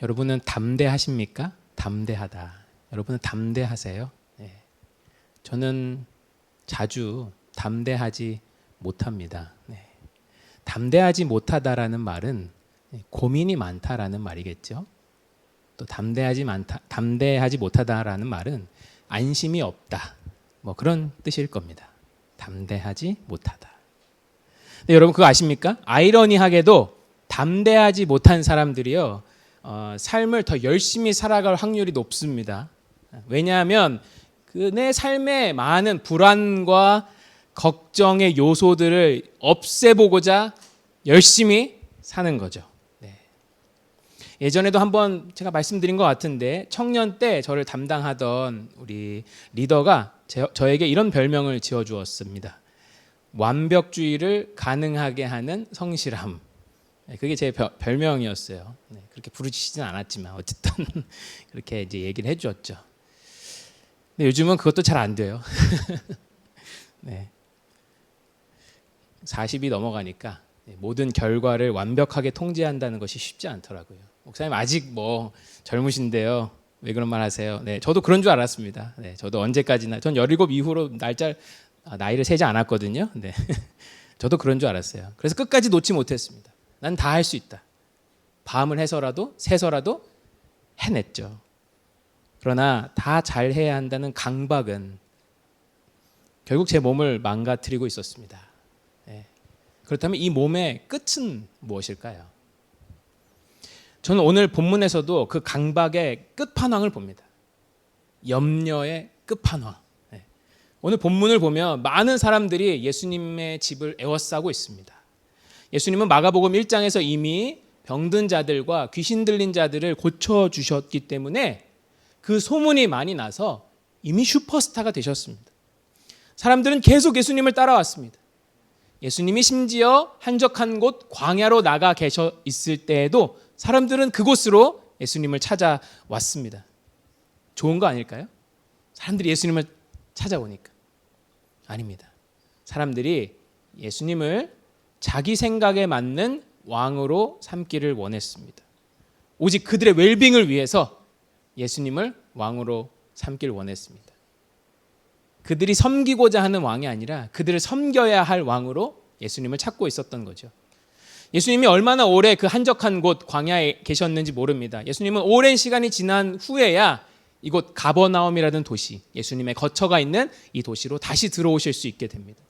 여러분은 담대하십니까? 담대하다. 여러분은 담대하세요? 네. 저는 자주 담대하지 못합니다. 네. 담대하지 못하다라는 말은 고민이 많다라는 말이겠죠. 또 담대하지 못하다라는 말은 안심이 없다. 뭐 그런 뜻일 겁니다. 담대하지 못하다. 근데 여러분 그거 아십니까? 아이러니하게도 담대하지 못한 사람들이요, 삶을 더 열심히 살아갈 확률이 높습니다. 왜냐하면 내 삶에 많은 불안과 걱정의 요소들을 없애보고자 열심히 사는 거죠. 네. 예전에도 한번 제가 말씀드린 것 같은데, 청년 때 저를 담당하던 우리 리더가 저에게 이런 별명을 지어주었습니다. 완벽주의를 가능하게 하는 성실함. 그게 제 별명이었어요. 그렇게 부르시진 않았지만 어쨌든 그렇게 이제 얘기를 해주었죠. 근데 요즘은 그것도 잘 안 돼요. 네. 40이 넘어가니까 모든 결과를 완벽하게 통제한다는 것이 쉽지 않더라고요. 목사님 아직 뭐 젊으신데요. 왜 그런 말 하세요? 네, 저도 그런 줄 알았습니다. 네, 저도 언제까지나, 전 17 이후로 나이를 세지 않았거든요. 네. 저도 그런 줄 알았어요. 그래서 끝까지 놓지 못했습니다. 난 다 할 수 있다. 밤을 해서라도 새서라도 해냈죠. 그러나 다 잘해야 한다는 강박은 결국 제 몸을 망가뜨리고 있었습니다. 네. 그렇다면 이 몸의 끝은 무엇일까요? 저는 오늘 본문에서도 그 강박의 끝판왕을 봅니다. 염려의 끝판왕. 네. 오늘 본문을 보면 많은 사람들이 예수님의 집을 에워싸고 있습니다. 예수님은 마가복음 1장에서 이미 병든 자들과 귀신 들린 자들을 고쳐주셨기 때문에 그 소문이 많이 나서 이미 슈퍼스타가 되셨습니다. 사람들은 계속 예수님을 따라왔습니다. 예수님이 심지어 한적한 곳 광야로 나가 계셔 있을 때에도 사람들은 그곳으로 예수님을 찾아왔습니다. 좋은 거 아닐까요? 사람들이 예수님을 찾아오니까. 아닙니다. 사람들이 예수님을 자기 생각에 맞는 왕으로 삼기를 원했습니다. 오직 그들의 웰빙을 위해서 예수님을 왕으로 삼기를 원했습니다. 그들이 섬기고자 하는 왕이 아니라 그들을 섬겨야 할 왕으로 예수님을 찾고 있었던 거죠. 예수님이 얼마나 오래 그 한적한 곳 광야에 계셨는지 모릅니다. 예수님은 오랜 시간이 지난 후에야 이곳 가버나움이라는 도시, 예수님의 거처가 있는 이 도시로 다시 들어오실 수 있게 됩니다.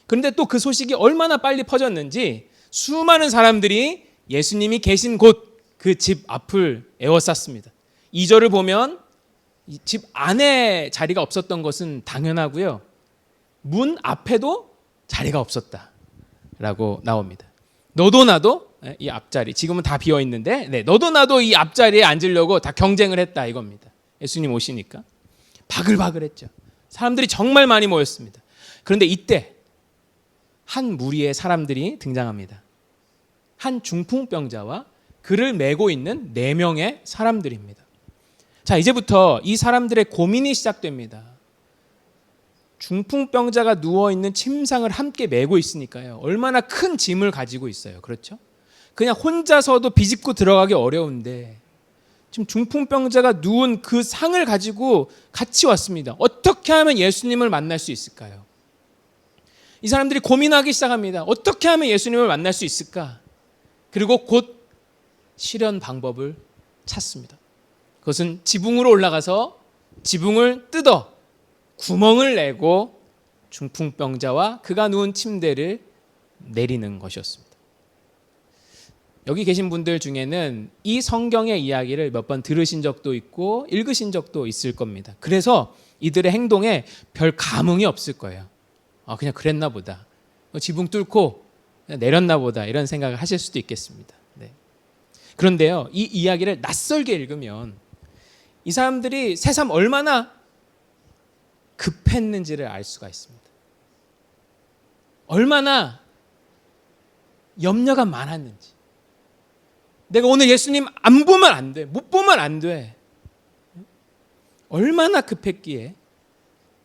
그런데 또 그 소식이 얼마나 빨리 퍼졌는지 수많은 사람들이 예수님이 계신 곳 그 집 앞을 에워쌌습니다. 2절을 보면 이 집 안에 자리가 없었던 것은 당연하고요. 문 앞에도 자리가 없었다라고 나옵니다. 너도 나도 이 앞자리, 지금은 다 비어 있는데, 너도 나도 이 앞자리에 앉으려고 다 경쟁을 했다 이겁니다. 예수님 오시니까 바글바글했죠. 사람들이 정말 많이 모였습니다. 그런데 이때 한 무리의 사람들이 등장합니다. 한 중풍병자와 그를 메고 있는 4명의 사람들입니다. 자, 이제부터 이 사람들의 고민이 시작됩니다. 중풍병자가 누워있는 침상을 함께 메고 있으니까요. 얼마나 큰 짐을 가지고 있어요. 그렇죠? 그냥 혼자서도 비집고 들어가기 어려운데 지금 중풍병자가 누운 그 상을 가지고 같이 왔습니다. 어떻게 하면 예수님을 만날 수 있을까요? 이 사람들이 고민하기 시작합니다. 어떻게 하면 예수님을 만날 수 있을까? 그리고 곧 실현 방법을 찾습니다. 그것은 지붕으로 올라가서 지붕을 뜯어 구멍을 내고 중풍병자와 그가 누운 침대를 내리는 것이었습니다. 여기 계신 분들 중에는 이 성경의 이야기를 몇 번 들으신 적도 있고 읽으신 적도 있을 겁니다. 그래서 이들의 행동에 별 감흥이 없을 거예요. 그냥 그랬나 보다. 지붕 뚫고 그냥 내렸나 보다. 이런 생각을 하실 수도 있겠습니다. 네. 그런데요, 이 이야기를 낯설게 읽으면 이 사람들이 새삼 얼마나 급했는지를 알 수가 있습니다. 얼마나 염려가 많았는지. 내가 오늘 예수님 안 보면 안 돼. 못 보면 안 돼. 얼마나 급했기에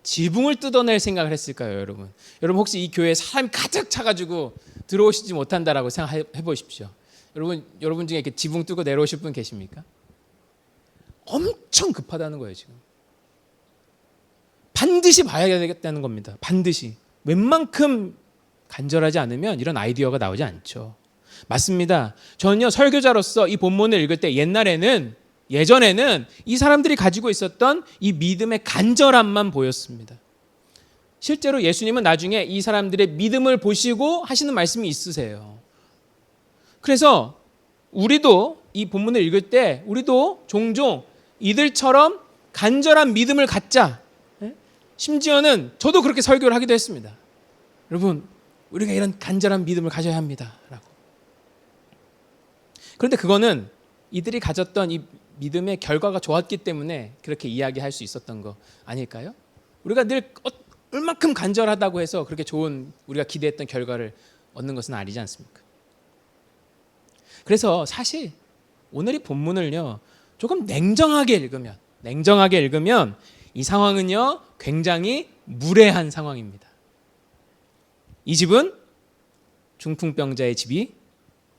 지붕을 뜯어낼 생각을 했을까요, 여러분? 여러분 혹시 이 교회에 사람이 가득 차가지고 들어오시지 못한다라고 생각해 보십시오. 여러분 중에 이렇게 지붕 뚫고 내려오실 분 계십니까? 엄청 급하다는 거예요, 지금. 반드시 봐야 되겠다는 겁니다. 반드시. 웬만큼 간절하지 않으면 이런 아이디어가 나오지 않죠. 맞습니다. 저는요, 설교자로서 이 본문을 읽을 때 예전에는 이 사람들이 가지고 있었던 이 믿음의 간절함만 보였습니다. 실제로 예수님은 나중에 이 사람들의 믿음을 보시고 하시는 말씀이 있으세요. 그래서 우리도 이 본문을 읽을 때 우리도 종종 이들처럼 간절한 믿음을 갖자. 심지어는 저도 그렇게 설교를 하기도 했습니다. 여러분, 우리가 이런 간절한 믿음을 가져야 합니다. 라고. 그런데 그거는 이들이 가졌던 이 믿음의 결과가 좋았기 때문에 그렇게 이야기할 수 있었던 거 아닐까요? 우리가 늘 얼만큼 간절하다고 해서 그렇게 좋은 우리가 기대했던 결과를 얻는 것은 아니지 않습니까? 그래서 사실 오늘 이 본문을요, 조금 냉정하게 읽으면 이 상황은요, 굉장히 무례한 상황입니다. 이 집은 중풍병자의 집이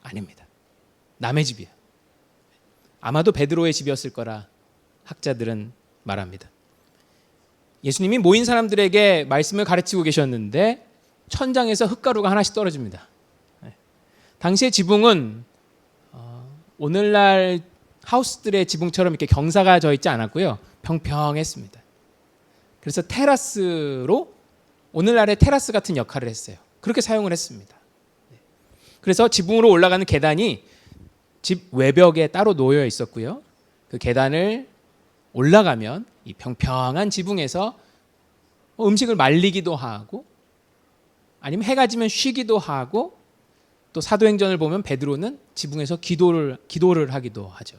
아닙니다. 남의 집이에요. 아마도 베드로의 집이었을 거라 학자들은 말합니다. 예수님이 모인 사람들에게 말씀을 가르치고 계셨는데 천장에서 흙가루가 하나씩 떨어집니다. 당시의 지붕은 오늘날 하우스들의 지붕처럼 이렇게 경사가 져 있지 않았고요. 평평했습니다. 그래서 테라스로 오늘날의 테라스 같은 역할을 했어요. 그렇게 사용을 했습니다. 그래서 지붕으로 올라가는 계단이 집 외벽에 따로 놓여 있었고요. 그 계단을 올라가면 이 평평한 지붕에서 음식을 말리기도 하고 아니면 해가 지면 쉬기도 하고 또 사도행전을 보면 베드로는 지붕에서 기도를 하기도 하죠.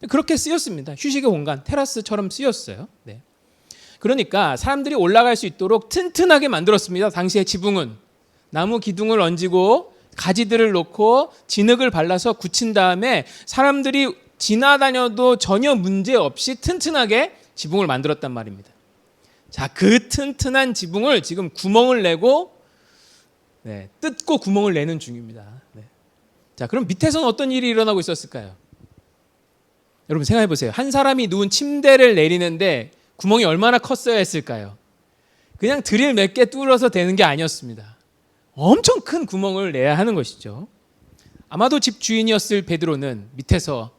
그렇게 쓰였습니다. 휴식의 공간, 테라스처럼 쓰였어요. 네. 그러니까 사람들이 올라갈 수 있도록 튼튼하게 만들었습니다. 당시의 지붕은 나무 기둥을 얹고 가지들을 놓고 진흙을 발라서 굳힌 다음에 사람들이 지나다녀도 전혀 문제 없이 튼튼하게 지붕을 만들었단 말입니다. 자, 그 튼튼한 지붕을 지금 구멍을 내고 뜯고 구멍을 내는 중입니다. 자, 그럼 밑에서는 어떤 일이 일어나고 있었을까요? 여러분 생각해 보세요. 한 사람이 누운 침대를 내리는데 구멍이 얼마나 컸어야 했을까요? 그냥 드릴 몇 개 뚫어서 되는 게 아니었습니다. 엄청 큰 구멍을 내야 하는 것이죠. 아마도 집 주인이었을 베드로는 밑에서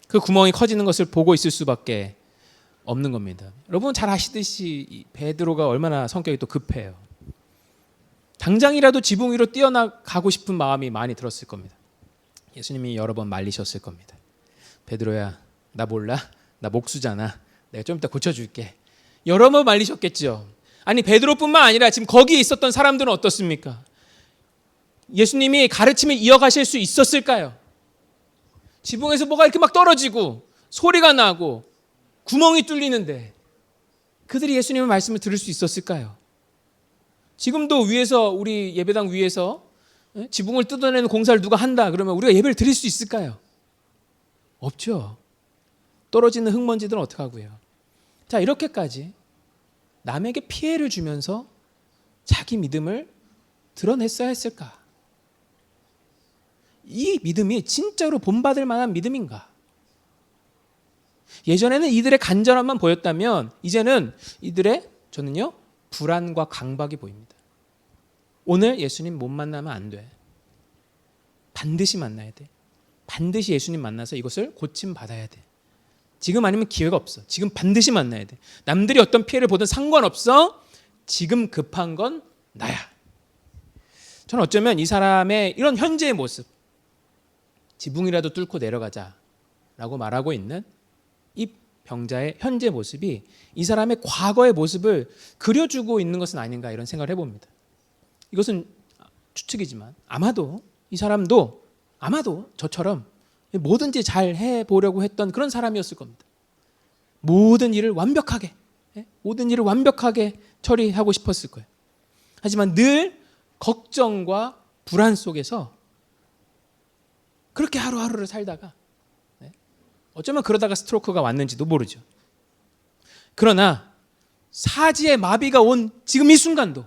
그 구멍이 커지는 것을 보고 있을 수밖에 없는 겁니다. 여러분 잘 아시듯이 베드로가 얼마나 성격이 또 급해요. 당장이라도 지붕 위로 뛰어나가고 싶은 마음이 많이 들었을 겁니다. 예수님이 여러 번 말리셨을 겁니다. 베드로야, 나 몰라? 나 목수잖아. 내가 좀 이따 고쳐줄게. 여러 번 말리셨겠죠. 아니 베드로뿐만 아니라 지금 거기에 있었던 사람들은 어떻습니까? 예수님이 가르침을 이어가실 수 있었을까요? 지붕에서 뭐가 이렇게 막 떨어지고 소리가 나고 구멍이 뚫리는데 그들이 예수님의 말씀을 들을 수 있었을까요? 지금도 위에서 우리 예배당 위에서 지붕을 뜯어내는 공사를 누가 한다 그러면 우리가 예배를 드릴 수 있을까요? 없죠. 떨어지는 흙먼지들은 어떻게 하고요? 자, 이렇게까지 남에게 피해를 주면서 자기 믿음을 드러냈어야 했을까? 이 믿음이 진짜로 본받을 만한 믿음인가? 예전에는 이들의 간절함만 보였다면 이제는 저는요 불안과 강박이 보입니다. 오늘 예수님 못 만나면 안 돼. 반드시 만나야 돼. 반드시 예수님 만나서 이것을 고침받아야 돼. 지금 아니면 기회가 없어. 지금 반드시 만나야 돼. 남들이 어떤 피해를 보든 상관없어. 지금 급한 건 나야. 저는 어쩌면 이 사람의 이런 현재의 모습, 지붕이라도 뚫고 내려가자라고 말하고 있는 이 병자의 현재 모습이 이 사람의 과거의 모습을 그려주고 있는 것은 아닌가 이런 생각을 해봅니다. 이것은 추측이지만 아마도 이 사람도 아마도 저처럼 뭐든지 잘 해보려고 했던 그런 사람이었을 겁니다. 모든 일을 완벽하게 처리하고 싶었을 거예요. 하지만 늘 걱정과 불안 속에서 그렇게 하루하루를 살다가 어쩌면 그러다가 스트로크가 왔는지도 모르죠. 그러나 사지의 마비가 온 지금 이 순간도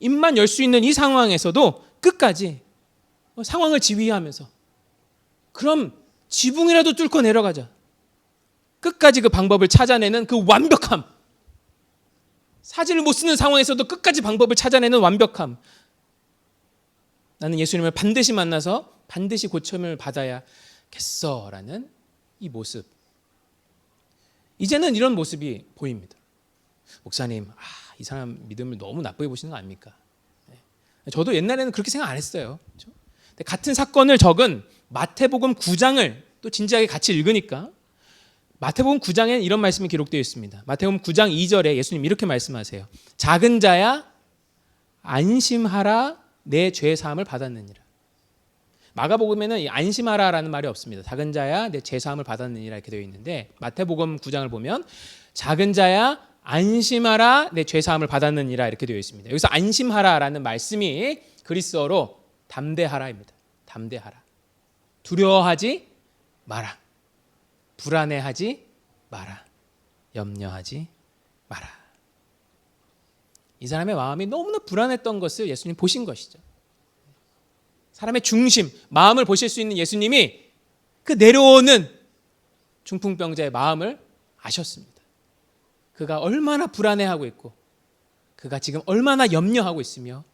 입만 열 수 있는 이 상황에서도 끝까지 상황을 지휘하면서 그럼 지붕이라도 뚫고 내려가자. 끝까지 그 방법을 찾아내는 그 완벽함. 사지를 못 쓰는 상황에서도 끝까지 방법을 찾아내는 완벽함. 나는 예수님을 반드시 만나서 반드시 고침을 받아야겠어라는 이 모습. 이제는 이런 모습이 보입니다. 목사님, 이 사람 믿음을 너무 나쁘게 보시는 거 아닙니까? 저도 옛날에는 그렇게 생각 안 했어요. 근데 같은 사건을 적은 마태복음 9장을 또 진지하게 같이 읽으니까 마태복음 9장에는 이런 말씀이 기록되어 있습니다. 마태복음 9장 2절에 예수님 이렇게 말씀하세요. 작은 자야 안심하라, 내 죄 사함을 받았느니라. 마가복음에는 안심하라라는 말이 없습니다. 작은 자야 내 죄 사함을 받았느니라 이렇게 되어 있는데 마태복음 9장을 보면 작은 자야 안심하라, 내 죄 사함을 받았느니라 이렇게 되어 있습니다. 여기서 안심하라라는 말씀이 그리스어로 담대하라입니다. 담대하라. 두려워하지 마라. 불안해하지 마라. 염려하지 마라. 이 사람의 마음이 너무나 불안했던 것을 예수님 보신 것이죠. 사람의 중심, 마음을 보실 수 있는 예수님이 그 내려오는 중풍병자의 마음을 아셨습니다. 그가 얼마나 불안해하고 있고 그가 지금 얼마나 염려하고 있으며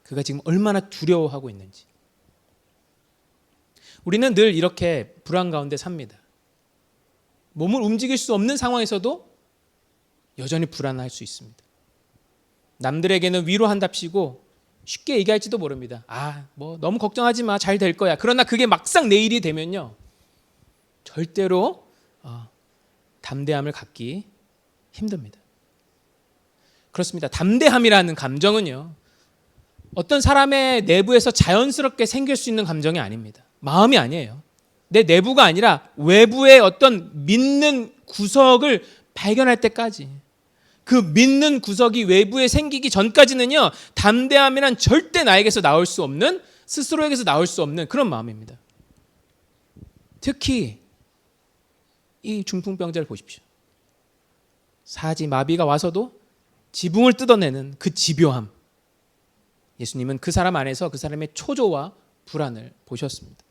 그가 지금 얼마나 두려워하고 있는지. 우리는 늘 이렇게 불안 가운데 삽니다. 몸을 움직일 수 없는 상황에서도 여전히 불안할 수 있습니다. 남들에게는 위로한답시고 쉽게 얘기할지도 모릅니다. 너무 걱정하지 마, 잘 될 거야. 그러나 그게 막상 내일이 되면요, 절대로 담대함을 갖기 힘듭니다. 그렇습니다. 담대함이라는 감정은요, 어떤 사람의 내부에서 자연스럽게 생길 수 있는 감정이 아닙니다. 마음이 아니에요. 내 내부가 아니라 외부의 어떤 믿는 구석을 발견할 때까지, 그 믿는 구석이 외부에 생기기 전까지는요, 담대함이란 절대 나에게서 나올 수 없는, 스스로에게서 나올 수 없는 그런 마음입니다. 특히 이 중풍병자를 보십시오. 사지 마비가 와서도 지붕을 뜯어내는 그 집요함. 예수님은 그 사람 안에서 그 사람의 초조와 불안을 보셨습니다.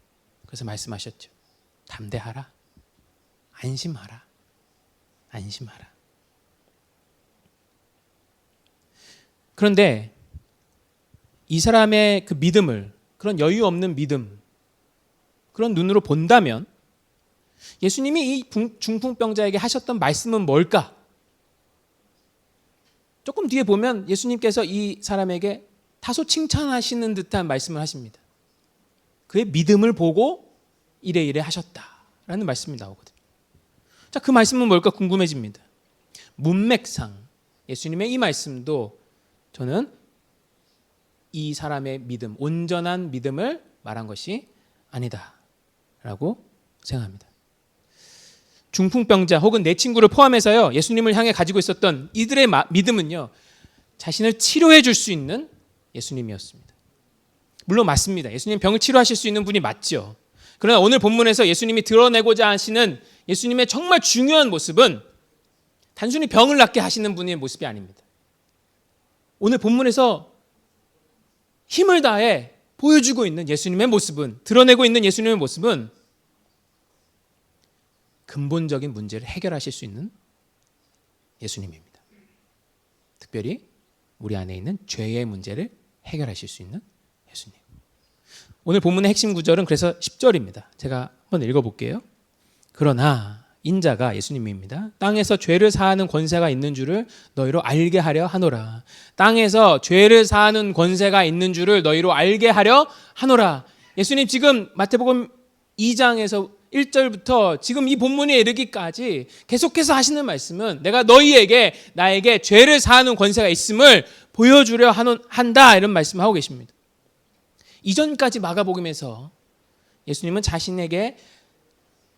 그래서 말씀하셨죠. 담대하라. 안심하라. 안심하라. 그런데 이 사람의 그 믿음을, 그런 여유 없는 믿음, 그런 눈으로 본다면 예수님이 이 중풍병자에게 하셨던 말씀은 뭘까? 조금 뒤에 보면 예수님께서 이 사람에게 다소 칭찬하시는 듯한 말씀을 하십니다. 그의 믿음을 보고 이래 하셨다라는 말씀이 나오거든요. 자, 그 말씀은 뭘까 궁금해집니다. 문맥상 예수님의 이 말씀도 저는 이 사람의 믿음, 온전한 믿음을 말한 것이 아니다라고 생각합니다. 중풍병자 혹은 내 친구를 포함해서요, 예수님을 향해 가지고 있었던 이들의 믿음은요, 자신을 치료해 줄 수 있는 예수님이었습니다. 물론 맞습니다. 예수님 병을 치료하실 수 있는 분이 맞죠. 그러나 오늘 본문에서 예수님이 드러내고자 하시는 예수님의 정말 중요한 모습은 단순히 병을 낫게 하시는 분의 모습이 아닙니다. 오늘 본문에서 힘을 다해 보여주고 있는 예수님의 모습은, 드러내고 있는 예수님의 모습은 근본적인 문제를 해결하실 수 있는 예수님입니다. 특별히 우리 안에 있는 죄의 문제를 해결하실 수 있는 예수님. 오늘 본문의 핵심 구절은 그래서 10절입니다. 제가 한번 읽어볼게요. 그러나 인자가, 예수님입니다, 땅에서 죄를 사하는 권세가 있는 줄을 너희로 알게 하려 하노라. 땅에서 죄를 사하는 권세가 있는 줄을 너희로 알게 하려 하노라. 예수님 지금 마태복음 2장에서 1절부터 지금 이 본문에 이르기까지 계속해서 하시는 말씀은 내가 너희에게, 나에게 죄를 사하는 권세가 있음을 보여주려 한다, 이런 말씀을 하고 계십니다. 이전까지 마가복음에서 예수님은 자신에게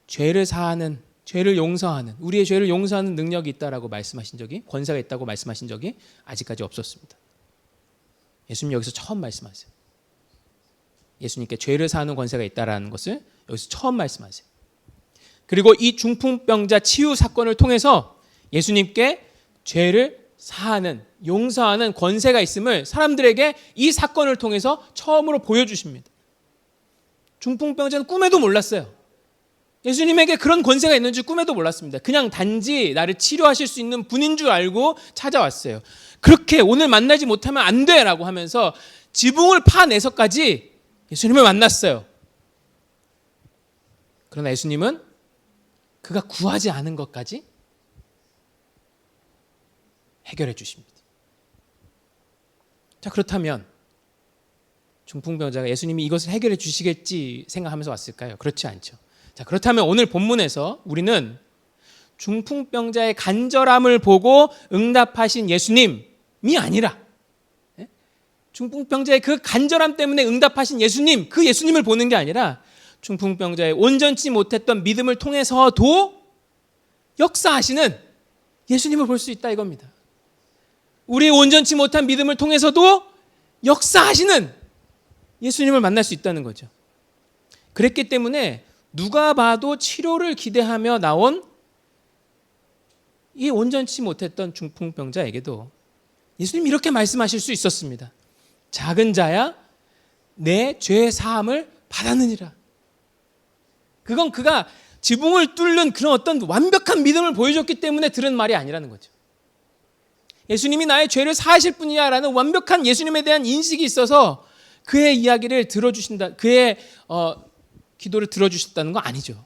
죄를 사하는, 죄를 용서하는, 우리의 죄를 용서하는 능력이 있다라고 말씀하신 적이, 권세가 있다고 말씀하신 적이 아직까지 없었습니다. 예수님 여기서 처음 말씀하세요. 예수님께 죄를 사하는 권세가 있다라는 것을 여기서 처음 말씀하세요. 그리고 이 중풍병자 치유 사건을 통해서 예수님께 죄를 사하는, 용서하는 권세가 있음을 사람들에게 이 사건을 통해서 처음으로 보여주십니다. 중풍병자는 꿈에도 몰랐어요. 예수님에게 그런 권세가 있는지 꿈에도 몰랐습니다. 그냥 단지 나를 치료하실 수 있는 분인 줄 알고 찾아왔어요. 그렇게 오늘 만나지 못하면 안 돼라고 하면서 지붕을 파내서까지 예수님을 만났어요. 그러나 예수님은 그가 구하지 않은 것까지 해결해 주십니다. 자, 그렇다면 중풍병자가 예수님이 이것을 해결해 주시겠지 생각하면서 왔을까요? 그렇지 않죠. 자, 그렇다면 오늘 본문에서 우리는 중풍병자의 간절함을 보고 응답하신 예수님이 아니라 중풍병자의 그 간절함 때문에 응답하신 예수님, 그 예수님을 보는 게 아니라 중풍병자의 온전치 못했던 믿음을 통해서도 역사하시는 예수님을 볼 수 있다 이겁니다. 우리의 온전치 못한 믿음을 통해서도 역사하시는 예수님을 만날 수 있다는 거죠. 그랬기 때문에 누가 봐도 치료를 기대하며 나온 이 온전치 못했던 중풍병자에게도 예수님이 이렇게 말씀하실 수 있었습니다. 작은 자야 내 죄 사함을 받았느니라. 그건 그가 지붕을 뚫는 그런 어떤 완벽한 믿음을 보여줬기 때문에 들은 말이 아니라는 거죠. 예수님이 나의 죄를 사하실 분이야라는 완벽한 예수님에 대한 인식이 있어서 그의 이야기를 들어주신다, 그의 기도를 들어주셨다는 거 아니죠.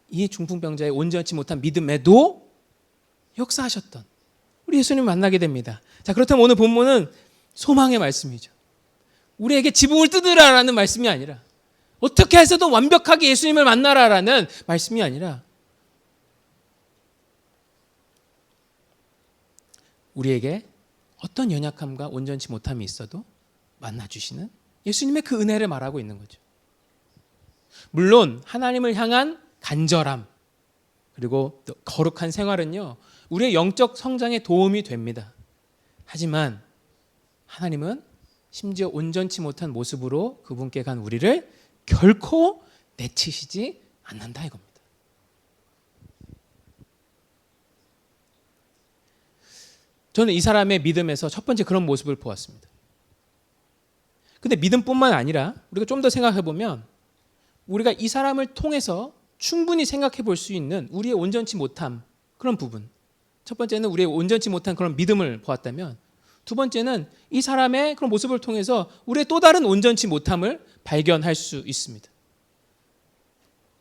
이 중풍병자의 온전치 못한 믿음에도 역사하셨던 우리 예수님을 만나게 됩니다. 자, 그렇다면 오늘 본문은 소망의 말씀이죠. 우리에게 지붕을 뜯으라라는 말씀이 아니라, 어떻게 해서도 완벽하게 예수님을 만나라라는 말씀이 아니라, 우리에게 어떤 연약함과 온전치 못함이 있어도 만나주시는 예수님의 그 은혜를 말하고 있는 거죠. 물론 하나님을 향한 간절함 그리고 또 거룩한 생활은요, 우리의 영적 성장에 도움이 됩니다. 하지만 하나님은 심지어 온전치 못한 모습으로 그분께 간 우리를 결코 내치시지 않는다 이겁니다. 저는 이 사람의 믿음에서 첫 번째 그런 모습을 보았습니다. 근데 믿음뿐만 아니라 우리가 좀 더 생각해 보면 우리가 이 사람을 통해서 충분히 생각해 볼 수 있는 우리의 온전치 못함, 그런 부분. 첫 번째는 우리의 온전치 못한 그런 믿음을 보았다면, 두 번째는 이 사람의 그런 모습을 통해서 우리의 또 다른 온전치 못함을 발견할 수 있습니다.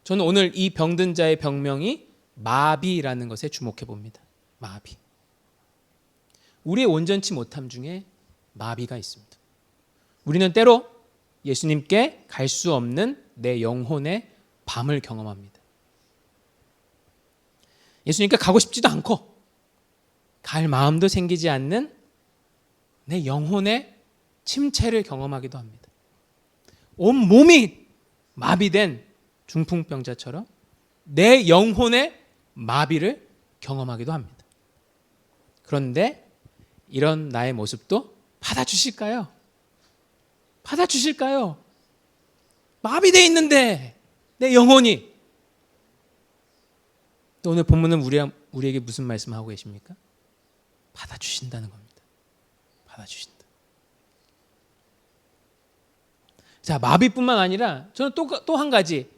저는 오늘 이 병든 자의 병명이 마비라는 것에 주목해 봅니다. 마비. 우리의 온전치 못함 중에 마비가 있습니다. 우리는 때로 예수님께 갈 수 없는 내 영혼의 밤을 경험합니다. 예수님께 가고 싶지도 않고 갈 마음도 생기지 않는 내 영혼의 침체를 경험하기도 합니다. 온 몸이 마비된 중풍병자처럼 내 영혼의 마비를 경험하기도 합니다. 그런데 이런 나의 모습도 받아주실까요? 받아주실까요? 마비되어 있는데 내 영혼이. 또 오늘 본문은 우리에게 무슨 말씀하고 계십니까? 받아주신다는 겁니다. 받아주신다. 자, 마비뿐만 아니라 저는 또 한 가지,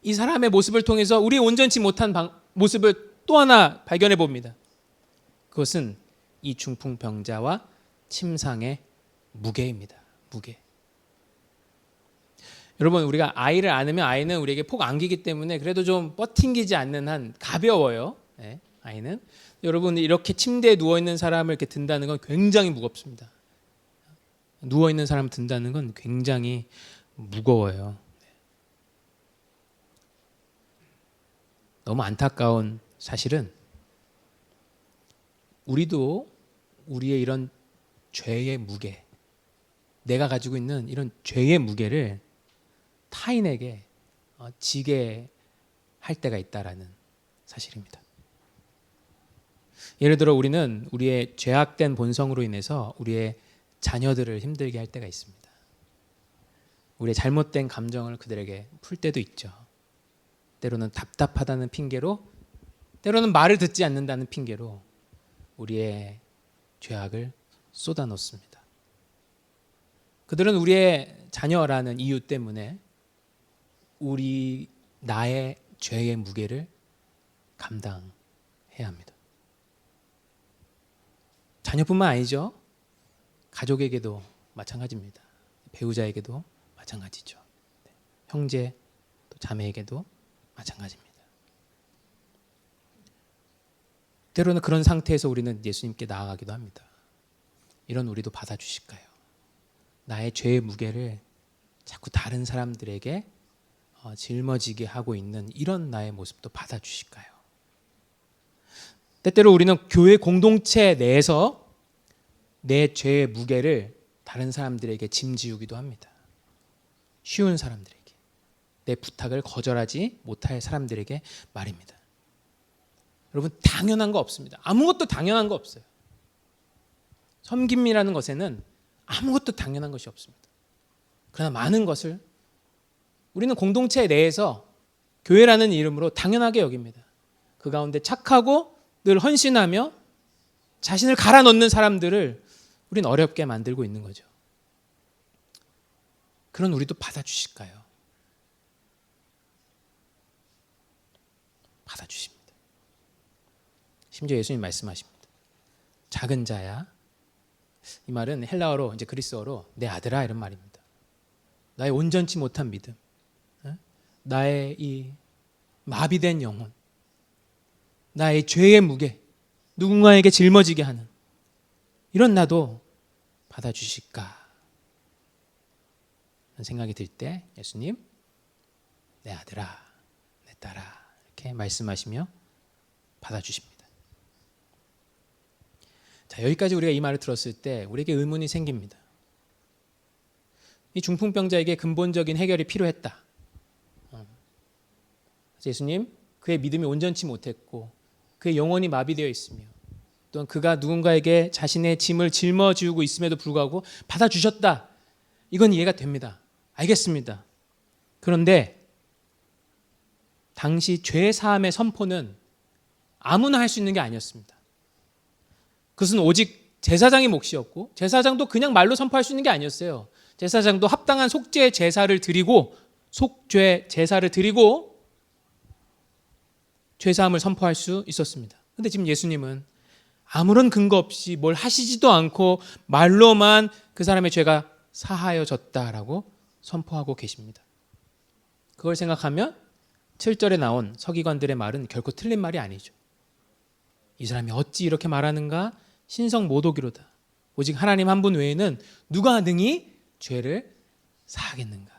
이 사람의 모습을 통해서 우리 온전치 못한 모습을 또 하나 발견해 봅니다. 그것은 이 중풍병자와 침상의 무게입니다. 무게. 여러분, 우리가 아이를 안으면 아이는 우리에게 폭 안기기 때문에 그래도 좀 뻗팅기지 않는 한 가벼워요. 네, 아이는. 여러분, 이렇게 침대에 누워있는 사람을 이렇게 든다는 건 굉장히 무겁습니다. 누워있는 사람을 든다는 건 굉장히 무거워요. 너무 안타까운 사실은 우리도 우리의 이런 죄의 무게, 내가 가지고 있는 이런 죄의 무게를 타인에게 지게 할 때가 있다라는 사실입니다. 예를 들어 우리는 우리의 죄악된 본성으로 인해서 우리의 자녀들을 힘들게 할 때가 있습니다. 우리의 잘못된 감정을 그들에게 풀 때도 있죠. 때로는 답답하다는 핑계로, 때로는 말을 듣지 않는다는 핑계로 우리의 죄악을 쏟아놓습니다. 그들은 우리의 자녀라는 이유 때문에 나의 죄의 무게를 감당해야 합니다. 자녀뿐만 아니죠. 가족에게도 마찬가지입니다. 배우자에게도 마찬가지죠. 형제, 또 자매에게도 마찬가지입니다. 때로는 그런 상태에서 우리는 예수님께 나아가기도 합니다. 이런 우리도 받아주실까요? 나의 죄의 무게를 자꾸 다른 사람들에게 짊어지게 하고 있는 이런 나의 모습도 받아주실까요? 때때로 우리는 교회 공동체 내에서 내 죄의 무게를 다른 사람들에게 짐지우기도 합니다. 쉬운 사람들에게, 내 부탁을 거절하지 못할 사람들에게 말입니다. 여러분, 당연한 거 없습니다. 아무것도 당연한 거 없어요. 섬김이라는 것에는 아무것도 당연한 것이 없습니다. 그러나 많은 것을 우리는 공동체 내에서 교회라는 이름으로 당연하게 여깁니다. 그 가운데 착하고 늘 헌신하며 자신을 갈아 넣는 사람들을 우리는 어렵게 만들고 있는 거죠. 그런 우리도 받아주실까요? 받아주십니다. 심지어 예수님 말씀하십니다. 작은 자야. 이 말은 헬라어로, 이제 그리스어로 내 아들아 이런 말입니다. 나의 온전치 못한 믿음, 나의 이 마비된 영혼, 나의 죄의 무게, 누군가에게 짊어지게 하는 이런 나도 받아주실까 하는 생각이 들 때 예수님, 내 아들아, 내 딸아 이렇게 말씀하시며 받아주십니다. 자, 여기까지 우리가 이 말을 들었을 때 우리에게 의문이 생깁니다. 이 중풍병자에게 근본적인 해결이 필요했다. 예수님, 그의 믿음이 온전치 못했고 그의 영혼이 마비되어 있으며 또한 그가 누군가에게 자신의 짐을 짊어지고 있음에도 불구하고 받아주셨다. 이건 이해가 됩니다. 알겠습니다. 그런데 당시 죄 사함의 선포는 아무나 할 수 있는 게 아니었습니다. 그것은 오직 제사장의 몫이었고 제사장도 그냥 말로 선포할 수 있는 게 아니었어요. 제사장도 합당한 속죄 제사를 드리고 죄사함을 선포할 수 있었습니다. 그런데 지금 예수님은 아무런 근거 없이 뭘 하시지도 않고 말로만 그 사람의 죄가 사하여졌다라고 선포하고 계십니다. 그걸 생각하면 7절에 나온 서기관들의 말은 결코 틀린 말이 아니죠. 이 사람이 어찌 이렇게 말하는가? 신성모독이로다. 오직 하나님 한 분 외에는 누가 능히 죄를 사하겠는가?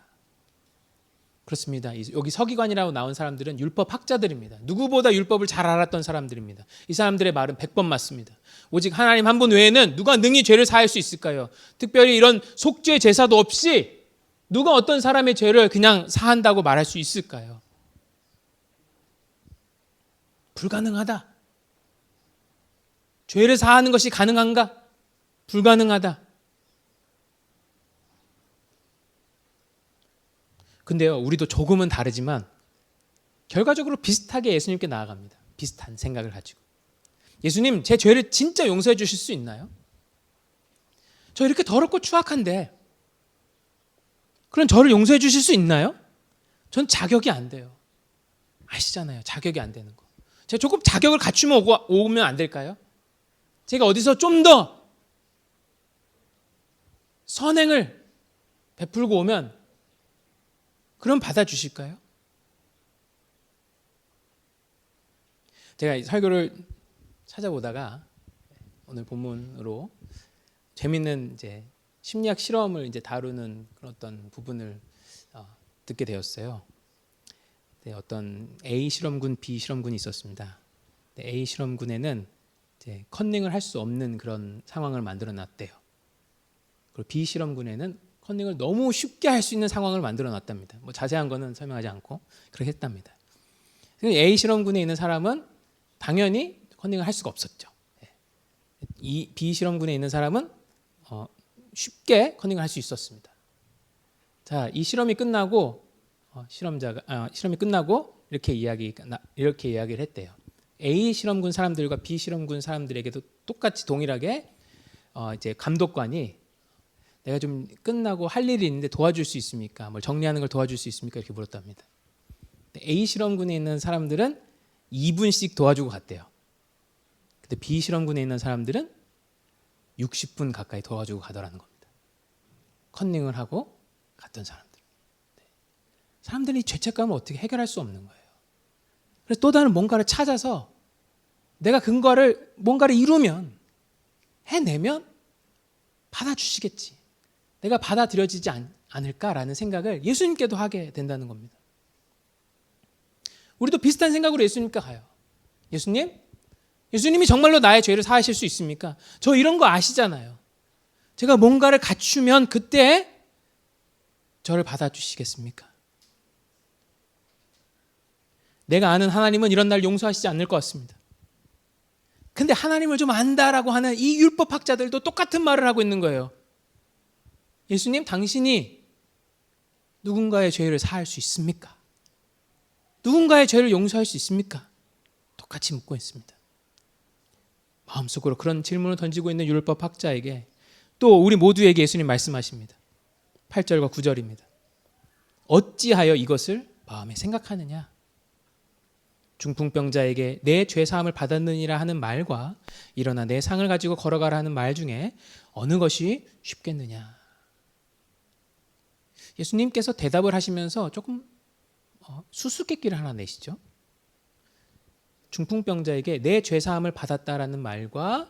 그렇습니다. 여기 서기관이라고 나온 사람들은 율법 학자들입니다. 누구보다 율법을 잘 알았던 사람들입니다. 이 사람들의 말은 100번 맞습니다. 오직 하나님 한 분 외에는 누가 능히 죄를 사할 수 있을까요? 특별히 이런 속죄 제사도 없이 누가 어떤 사람의 죄를 그냥 사한다고 말할 수 있을까요? 불가능하다. 죄를 사하는 것이 가능한가? 불가능하다. 근데요, 우리도 조금은 다르지만 결과적으로 비슷하게 예수님께 나아갑니다. 비슷한 생각을 가지고. 예수님, 제 죄를 진짜 용서해 주실 수 있나요? 저 이렇게 더럽고 추악한데 그럼 저를 용서해 주실 수 있나요? 전 자격이 안 돼요. 아시잖아요. 자격이 안 되는 거. 제가 조금 자격을 갖추면 오면 안 될까요? 제가 어디서 좀 더 선행을 베풀고 오면 그럼 받아주실까요? 제가 설교를 찾아보다가 오늘 본문으로 재밌는 이제 심리학 실험을 이제 다루는 그런 어떤 부분을 듣게 되었어요. 네, 어떤 A 실험군, B 실험군이 있었습니다. 네, A 실험군에는 이제 컨닝을 할 수 없는 그런 상황을 만들어 놨대요. 그리고 B 실험군에는 컨닝을 너무 쉽게 할 수 있는 상황을 만들어 놨답니다. 뭐 자세한 거는 설명하지 않고 그렇게 했답니다. A 실험군에 있는 사람은 당연히 컨닝을 할 수가 없었죠. 이 B 실험군에 있는 사람은 쉽게 컨닝을 할 수 있었습니다. 자, 이 실험이 끝나고 실험이 끝나고 이렇게 이야기를 했대요. A 실험군 사람들과 B 실험군 사람들에게도 똑같이 동일하게 이제 감독관이 내가 좀 끝나고 할 일이 있는데 도와줄 수 있습니까? 뭘 정리하는 걸 도와줄 수 있습니까? 이렇게 물었답니다. A 실험군에 있는 사람들은 2분씩 도와주고 갔대요. 근데 B 실험군에 있는 사람들은 60분 가까이 도와주고 가더라는 겁니다. 컨닝을 하고 갔던 사람들. 사람들이 죄책감을 어떻게 해결할 수 없는 거예요. 그래서 또 다른 뭔가를 찾아서 내가 뭔가를 이루면, 해내면 받아주시겠지. 내가 받아들여지지 않을까라는 생각을 예수님께도 하게 된다는 겁니다. 우리도 비슷한 생각으로 예수님께 가요. 예수님이 정말로 나의 죄를 사하실 수 있습니까? 저 이런 거 아시잖아요. 제가 뭔가를 갖추면 그때 저를 받아주시겠습니까? 내가 아는 하나님은 이런 날 용서하시지 않을 것 같습니다. 근데 하나님을 좀 안다라고 하는 이 율법학자들도 똑같은 말을 하고 있는 거예요. 예수님, 당신이 누군가의 죄를 사할 수 있습니까? 누군가의 죄를 용서할 수 있습니까? 똑같이 묻고 있습니다. 마음속으로 그런 질문을 던지고 있는 율법학자에게 또 우리 모두에게 예수님 말씀하십니다. 8절과 9절입니다. 어찌하여 이것을 마음에 생각하느냐? 중풍병자에게 내 죄사함을 받았느니라 하는 말과 일어나 내 상을 가지고 걸어가라 하는 말 중에 어느 것이 쉽겠느냐? 예수님께서 대답을 하시면서 조금 수수께끼를 하나 내시죠. 중풍병자에게 내 죄사함을 받았다라는 말과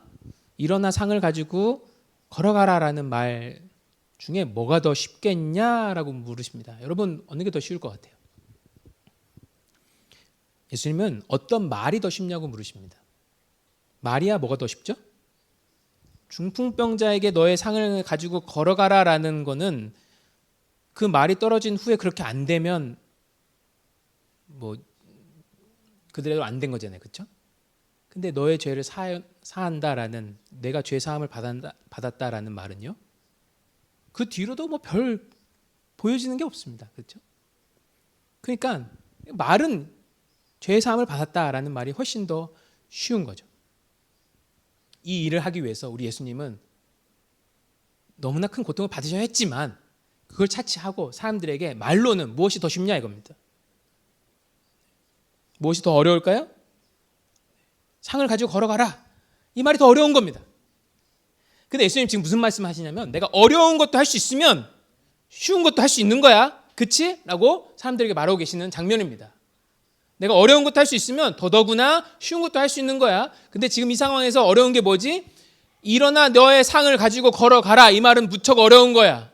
일어나 상을 가지고 걸어가라라는 말 중에 뭐가 더 쉽겠냐라고 물으십니다. 여러분, 어느 게 더 쉬울 것 같아요? 예수님은 어떤 말이 더 쉽냐고 물으십니다. 말이야 뭐가 더 쉽죠? 중풍병자에게 너의 상을 가지고 걸어가라라는 거는 그 말이 떨어진 후에 그렇게 안 되면 뭐 그대로 안 된 거잖아요. 그렇죠? 근데 너의 죄를 사한다라는, 내가 죄 사함을 받았다라는 말은요, 그 뒤로도 뭐 별 보여지는 게 없습니다. 그렇죠? 그러니까 말은 죄 사함을 받았다라는 말이 훨씬 더 쉬운 거죠. 이 일을 하기 위해서 우리 예수님은 너무나 큰 고통을 받으셔야 했지만 그걸 차치하고 사람들에게 말로는 무엇이 더 쉽냐 이겁니다. 무엇이 더 어려울까요? 상을 가지고 걸어가라. 이 말이 더 어려운 겁니다. 근데 예수님 지금 무슨 말씀하시냐면, 내가 어려운 것도 할 수 있으면 쉬운 것도 할 수 있는 거야. 그치? 라고 사람들에게 말하고 계시는 장면입니다. 내가 어려운 것도 할 수 있으면 더더구나 쉬운 것도 할 수 있는 거야. 근데 지금 이 상황에서 어려운 게 뭐지? 일어나 너의 상을 가지고 걸어가라. 이 말은 무척 어려운 거야.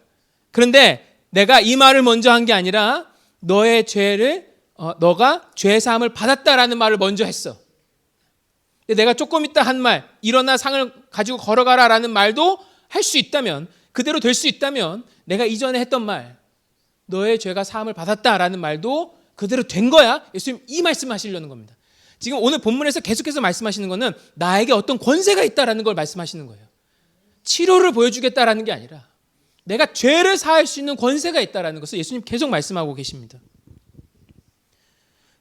그런데 내가 이 말을 먼저 한 게 아니라 너의 죄를 너가 죄 사함을 받았다라는 말을 먼저 했어. 근데 내가 조금 있다 한 말, 일어나 상을 가지고 걸어가라라는 말도 할 수 있다면, 그대로 될 수 있다면 내가 이전에 했던 말, 너의 죄가 사함을 받았다라는 말도 그대로 된 거야. 예수님 이 말씀하시려는 겁니다. 지금 오늘 본문에서 계속해서 말씀하시는 거는 나에게 어떤 권세가 있다라는 걸 말씀하시는 거예요. 치료를 보여주겠다라는 게 아니라 내가 죄를 사할 수 있는 권세가 있다라는 것을 예수님 계속 말씀하고 계십니다.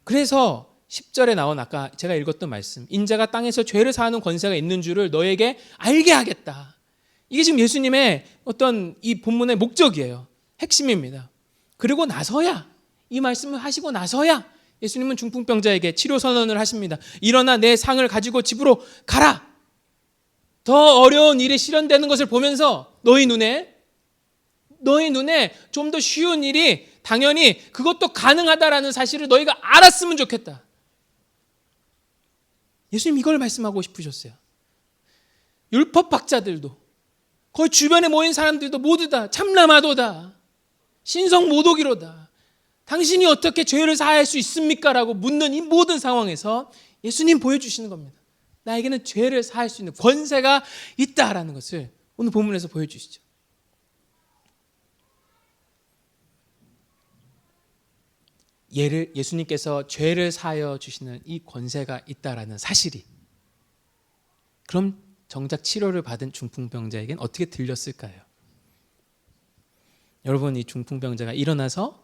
그래서 10절에 나온 아까 제가 읽었던 말씀, 인자가 땅에서 죄를 사하는 권세가 있는 줄을 너에게 알게 하겠다. 이게 지금 예수님의 어떤 이 본문의 목적이에요. 핵심입니다. 그리고 나서야, 이 말씀을 하시고 나서야 예수님은 중풍병자에게 치료 선언을 하십니다. 일어나 내 상을 가지고 집으로 가라. 더 어려운 일이 실현되는 것을 보면서 너희 눈에 좀 더 쉬운 일이 당연히 그것도 가능하다라는 사실을 너희가 알았으면 좋겠다. 예수님 이걸 말씀하고 싶으셨어요. 율법학자들도, 거의 주변에 모인 사람들도 모두 다 참나마도다, 신성모독이로다, 당신이 어떻게 죄를 사할 수 있습니까? 라고 묻는 이 모든 상황에서 예수님 보여주시는 겁니다. 나에게는 죄를 사할 수 있는 권세가 있다라는 것을 오늘 본문에서 보여주시죠. 예수님께서 죄를 사하여 주시는 이 권세가 있다라는 사실이, 그럼 정작 치료를 받은 중풍병자에겐 어떻게 들렸을까요? 여러분, 이 중풍병자가 일어나서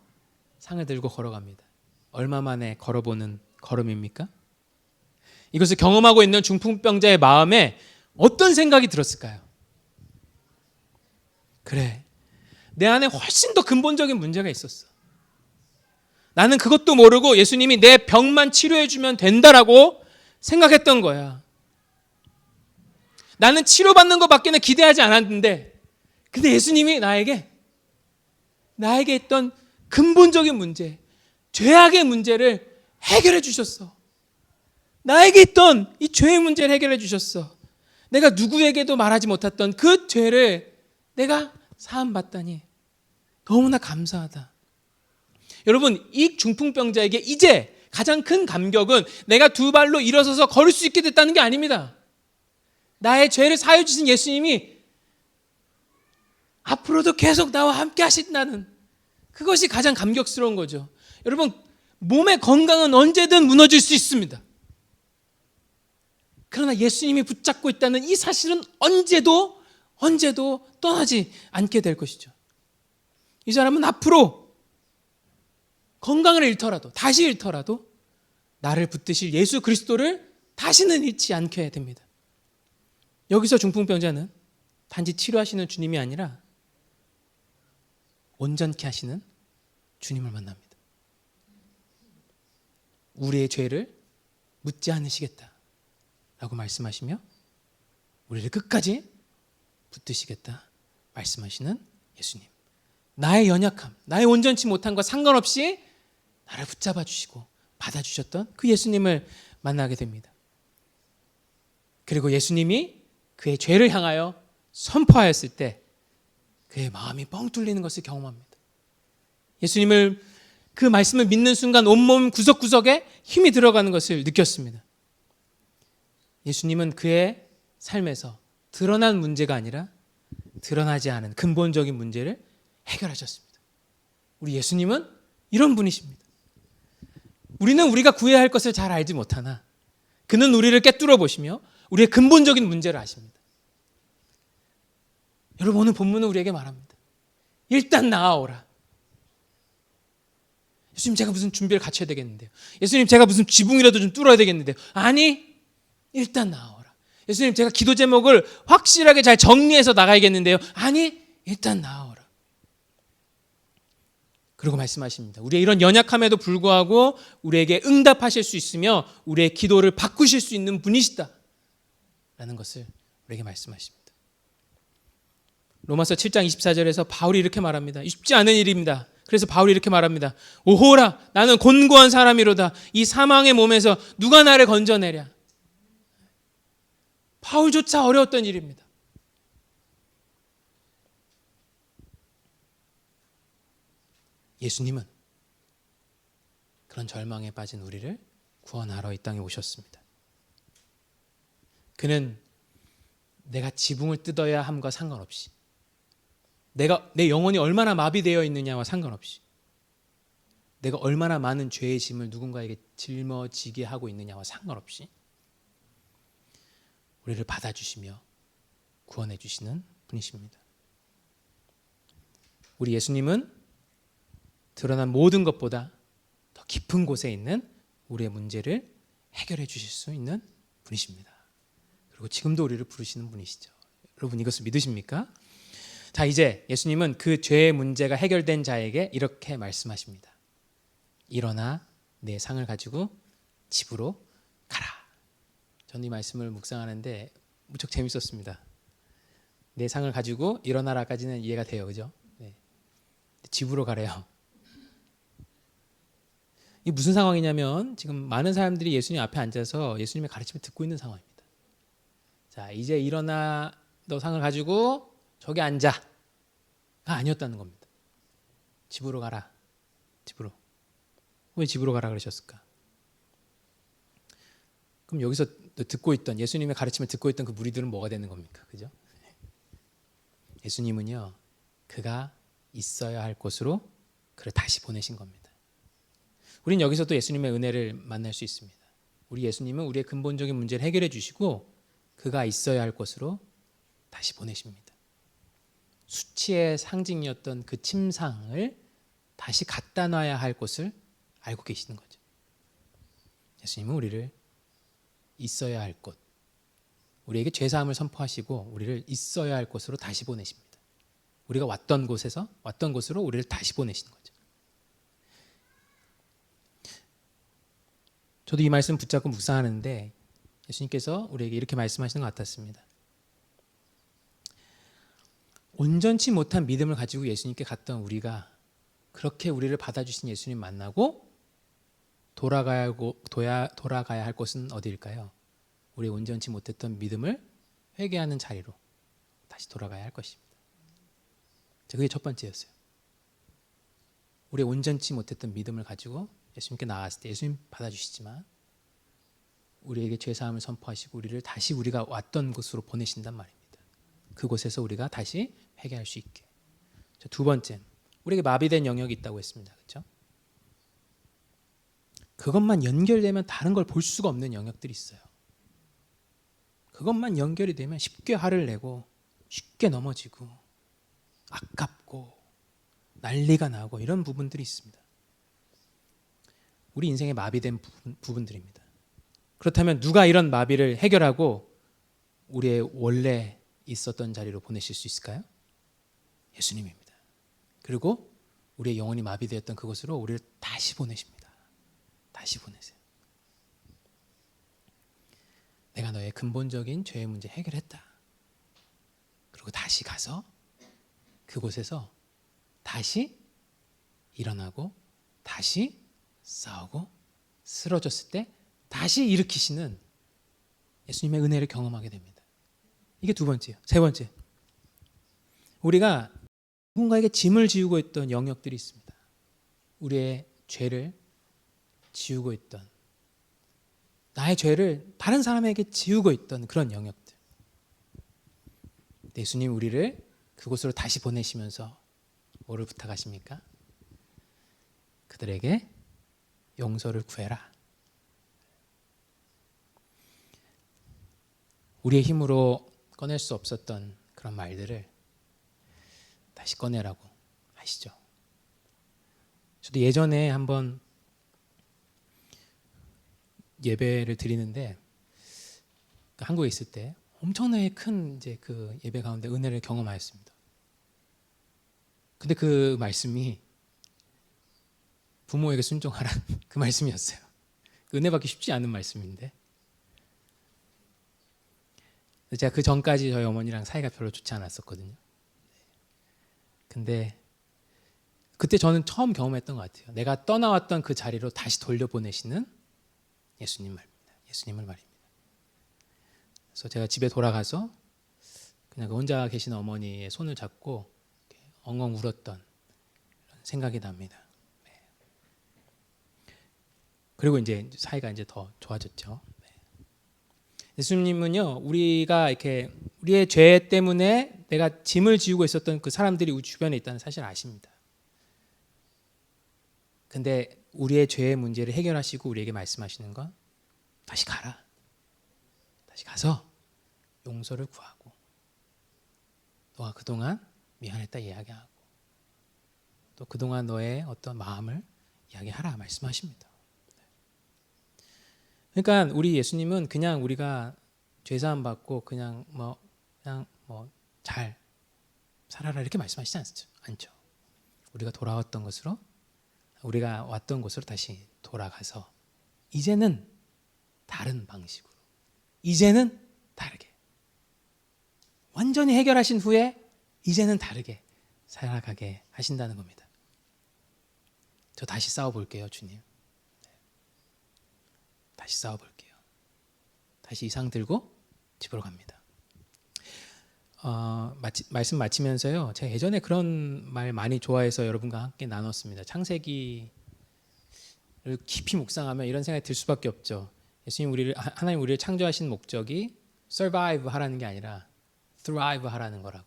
상을 들고 걸어갑니다. 얼마 만에 걸어보는 걸음입니까? 이것을 경험하고 있는 중풍병자의 마음에 어떤 생각이 들었을까요? 그래, 내 안에 훨씬 더 근본적인 문제가 있었어. 나는 그것도 모르고 예수님이 내 병만 치료해 주면 된다라고 생각했던 거야. 나는 치료받는 것밖에는 기대하지 않았는데, 근데 예수님이 나에게 있던 근본적인 문제, 죄악의 문제를 해결해 주셨어. 나에게 있던 이 죄의 문제를 해결해 주셨어. 내가 누구에게도 말하지 못했던 그 죄를 내가 사함받다니 너무나 감사하다. 여러분, 이 중풍병자에게 이제 가장 큰 감격은 내가 두 발로 일어서서 걸을 수 있게 됐다는 게 아닙니다. 나의 죄를 사하여 주신 예수님이 앞으로도 계속 나와 함께 하신다는 그것이 가장 감격스러운 거죠. 여러분, 몸의 건강은 언제든 무너질 수 있습니다. 그러나 예수님이 붙잡고 있다는 이 사실은 언제도 떠나지 않게 될 것이죠. 이 사람은 앞으로 건강을 잃더라도, 다시 잃더라도 나를 붙드실 예수 그리스도를 다시는 잃지 않게 됩니다. 여기서 중풍병자는 단지 치료하시는 주님이 아니라 온전케 하시는 주님을 만납니다. 우리의 죄를 묻지 않으시겠다 라고 말씀하시며 우리를 끝까지 붙드시겠다 말씀하시는 예수님. 나의 연약함, 나의 온전치 못함과 상관없이 나를 붙잡아 주시고 받아주셨던 그 예수님을 만나게 됩니다. 그리고 예수님이 그의 죄를 향하여 선포하였을 때 그의 마음이 뻥 뚫리는 것을 경험합니다. 예수님을, 그 말씀을 믿는 순간 온몸 구석구석에 힘이 들어가는 것을 느꼈습니다. 예수님은 그의 삶에서 드러난 문제가 아니라 드러나지 않은 근본적인 문제를 해결하셨습니다. 우리 예수님은 이런 분이십니다. 우리는 우리가 구해야 할 것을 잘 알지 못하나 그는 우리를 꿰뚫어 보시며 우리의 근본적인 문제를 아십니다. 여러분, 오늘 본문은 우리에게 말합니다. 일단 나아오라. 예수님, 제가 무슨 준비를 갖춰야 되겠는데요. 예수님, 제가 무슨 지붕이라도 좀 뚫어야 되겠는데요. 아니, 일단 나아오라. 예수님, 제가 기도 제목을 확실하게 잘 정리해서 나가야겠는데요. 아니, 일단 나아오라. 그리고 말씀하십니다. 우리의 이런 연약함에도 불구하고 우리에게 응답하실 수 있으며 우리의 기도를 바꾸실 수 있는 분이시다 라는 것을 우리에게 말씀하십니다. 로마서 7장 24절에서 바울이 이렇게 말합니다. 쉽지 않은 일입니다. 그래서 바울이 이렇게 말합니다. 오호라, 나는 곤고한 사람이로다. 이 사망의 몸에서 누가 나를 건져내랴. 바울조차 어려웠던 일입니다. 예수님은 그런 절망에 빠진 우리를 구원하러 이 땅에 오셨습니다. 그는 내가 지붕을 뜯어야 함과 상관없이, 내 영혼이 얼마나 마비되어 있느냐와 상관없이, 내가 얼마나 많은 죄의 짐을 누군가에게 짊어지게 하고 있느냐와 상관없이 우리를 받아주시며 구원해 주시는 분이십니다. 우리 예수님은 드러난 모든 것보다 더 깊은 곳에 있는 우리의 문제를 해결해 주실 수 있는 분이십니다. 그리고 지금도 우리를 부르시는 분이시죠. 여러분, 이것을 믿으십니까? 자, 이제 예수님은 그 죄의 문제가 해결된 자에게 이렇게 말씀하십니다. 일어나 내 상을 가지고 집으로 가라. 저는 이 말씀을 묵상하는데 무척 재밌었습니다. 내 상을 가지고 일어나라까지는 이해가 돼요, 그죠? 네. 집으로 가래요. 이게 무슨 상황이냐면 지금 많은 사람들이 예수님 앞에 앉아서 예수님의 가르침을 듣고 있는 상황입니다. 자, 이제 일어나 너 상을 가지고 저기 앉아가 아니었다는 겁니다. 집으로 가라. 집으로. 왜 집으로 가라 그러셨을까? 그럼 여기서 듣고 있던, 예수님의 가르침을 듣고 있던 그 무리들은 뭐가 되는 겁니까? 그죠? 예수님은요, 그가 있어야 할 곳으로 그를 다시 보내신 겁니다. 우린 여기서도 예수님의 은혜를 만날 수 있습니다. 우리 예수님은 우리의 근본적인 문제를 해결해 주시고 그가 있어야 할 곳으로 다시 보내십니다. 수치의 상징이었던 그 침상을 다시 갖다 놔야 할 곳을 알고 계시는 거죠. 예수님은 우리를 있어야 할 곳, 우리에게 죄사함을 선포하시고 우리를 있어야 할 곳으로 다시 보내십니다. 우리가 왔던 곳으로 우리를 다시 보내시는 거죠. 저도 이 말씀 붙잡고 묵상하는데 예수님께서 우리에게 이렇게 말씀하시는 것 같았습니다. 온전치 못한 믿음을 가지고 예수님께 갔던 우리가 그렇게 우리를 받아주신 예수님 만나고 돌아가야 할 곳은 어디일까요? 우리 온전치 못했던 믿음을 회개하는 자리로 다시 돌아가야 할 것입니다. 그게 첫 번째였어요. 우리 온전치 못했던 믿음을 가지고 예수님께 나왔을 때 예수님 받아주시지만 우리에게 죄사함을 선포하시고 우리를 다시 우리가 왔던 곳으로 보내신단 말입니다. 그곳에서 우리가 다시 회개할 수 있게. 두 번째, 우리에게 마비된 영역이 있다고 했습니다. 그렇죠? 그것만 연결되면 다른 걸 볼 수가 없는 영역들이 있어요. 그것만 연결이 되면 쉽게 화를 내고 쉽게 넘어지고 아깝고 난리가 나고 이런 부분들이 있습니다. 우리 인생에 마비된 부분들입니다. 그렇다면 누가 이런 마비를 해결하고 우리의 원래 있었던 자리로 보내실 수 있을까요? 예수님입니다. 그리고 우리의 영혼이 마비되었던 그곳으로 우리를 다시 보내십니다. 다시 보내세요. 내가 너의 근본적인 죄의 문제 해결했다. 그리고 다시 가서 그곳에서 다시 일어나고 다시 싸우고 쓰러졌을 때 다시 일으키시는 예수님의 은혜를 경험하게 됩니다. 이게 두 번째예요. 세 번째, 우리가 누군가에게 짐을 지우고 있던 영역들이 있습니다. 우리의 죄를 지우고 있던, 나의 죄를 다른 사람에게 지우고 있던 그런 영역들. 예수님 우리를 그곳으로 다시 보내시면서 뭐를 부탁하십니까? 그들에게 용서를 구해라. 우리의 힘으로 꺼낼 수 없었던 그런 말들을 다시 꺼내라고 하시죠. 저도 예전에 한번 예배를 드리는데 한국에 있을 때 엄청나게 큰 이제 그 예배 가운데 은혜를 경험하였습니다. 근데 그 말씀이 부모에게 순종하라는 그 말씀이었어요. 은혜 받기 쉽지 않은 말씀인데 제가 그 전까지 저희 어머니랑 사이가 별로 좋지 않았었거든요. 근데 그때 저는 처음 경험했던 것 같아요. 내가 떠나왔던 그 자리로 다시 돌려보내시는 예수님 말입니다. 예수님을 말입니다. 그래서 제가 집에 돌아가서 그냥 혼자 계신 어머니의 손을 잡고 엉엉 울었던 생각이 납니다. 그리고 이제 사이가 이제 더 좋아졌죠. 예수님은요, 우리가 이렇게 우리의 죄 때문에 내가 짐을 지우고 있었던 그 사람들이 우리 주변에 있다는 사실을 아십니다. 근데 우리의 죄의 문제를 해결하시고 우리에게 말씀하시는 건 다시 가라. 다시 가서 용서를 구하고 너가 그동안 미안했다 이야기하고 또 그동안 너의 어떤 마음을 이야기하라 말씀하십니다. 그러니까 우리 예수님은 그냥 우리가 죄사함 받고 그냥 잘 살아라 이렇게 말씀하시지 않죠. 우리가 돌아왔던 곳으로 우리가 왔던 곳으로 다시 돌아가서 이제는 다른 방식으로 이제는 다르게 완전히 해결하신 후에 이제는 다르게 살아가게 하신다는 겁니다. 저 다시 싸워볼게요, 주님. 다시 싸워볼게요. 다시 이상 들고 집으로 갑니다. 말씀 마치면서요. 제가 예전에 그런 말 많이 좋아해서 여러분과 함께 나눴습니다. 창세기를 깊이 묵상하면 이런 생각이 들 수밖에 없죠. 하나님 우리를 창조하신 목적이 survive 하라는 게 아니라 thrive 하라는 거라고.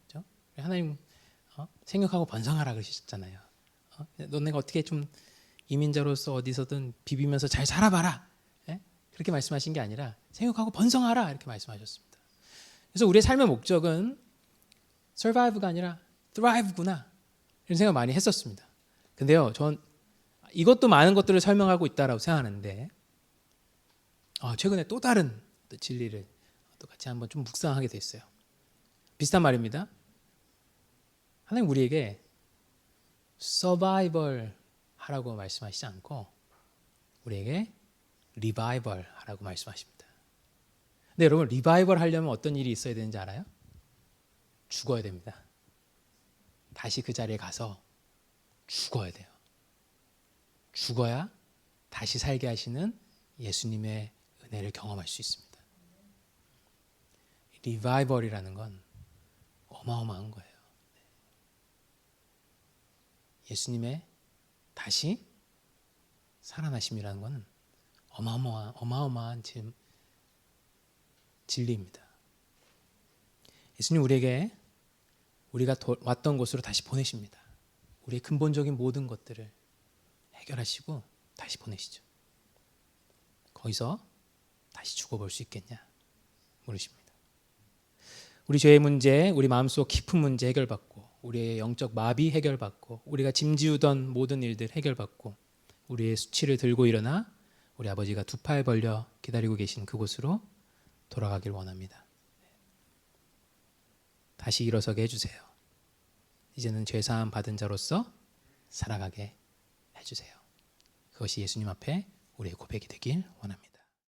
그렇죠? 하나님 생육하고 번성하라 그러셨잖아요. 너네가 어떻게 좀 이민자로서 어디서든 비비면서 잘 살아봐라. 그렇게 말씀하신 게 아니라 생육하고 번성하라 이렇게 말씀하셨습니다. 그래서 우리의 삶의 목적은 survive가 아니라 thrive구나 이런 생각 많이 했었습니다. 근데요, 전 이것도 많은 것들을 설명하고 있다라고 생각하는데 최근에 또 다른 진리를 또 같이 한번 좀 묵상하게 됐어요. 비슷한 말입니다. 하나님 우리에게 서바이벌 하라고 말씀하시지 않고 우리에게 리바이벌 하라고 말씀하십니다. 근데 여러분 리바이벌 하려면 어떤 일이 있어야 되는지 알아요? 죽어야 됩니다. 다시 그 자리에 가서 죽어야 돼요. 죽어야 다시 살게 하시는 예수님의 은혜를 경험할 수 있습니다. 리바이벌이라는 건 어마어마한 거예요. 예수님의 다시 살아나심이라는 건 어마어마한 진리입니다. 예수님 우리에게 우리가 왔던 곳으로 다시 보내십니다. 우리의 근본적인 모든 것들을 해결하시고 다시 보내시죠. 거기서 다시 죽어볼 수 있겠냐 물으십니다. 우리 죄의 문제, 우리 마음속 깊은 문제 해결받고 우리의 영적 마비 해결받고 우리가 짐지우던 모든 일들 해결받고 우리의 수치를 들고 일어나 우리 아버지가 두 팔 벌려 기다리고 계신 그곳으로 돌아가길 원합니다. 다시 일어서게 해주세요. 이제는 죄사함 받은 자로서 살아가게 해주세요. 그것이 예수님 앞에 우리의 고백이 되길 원합니다.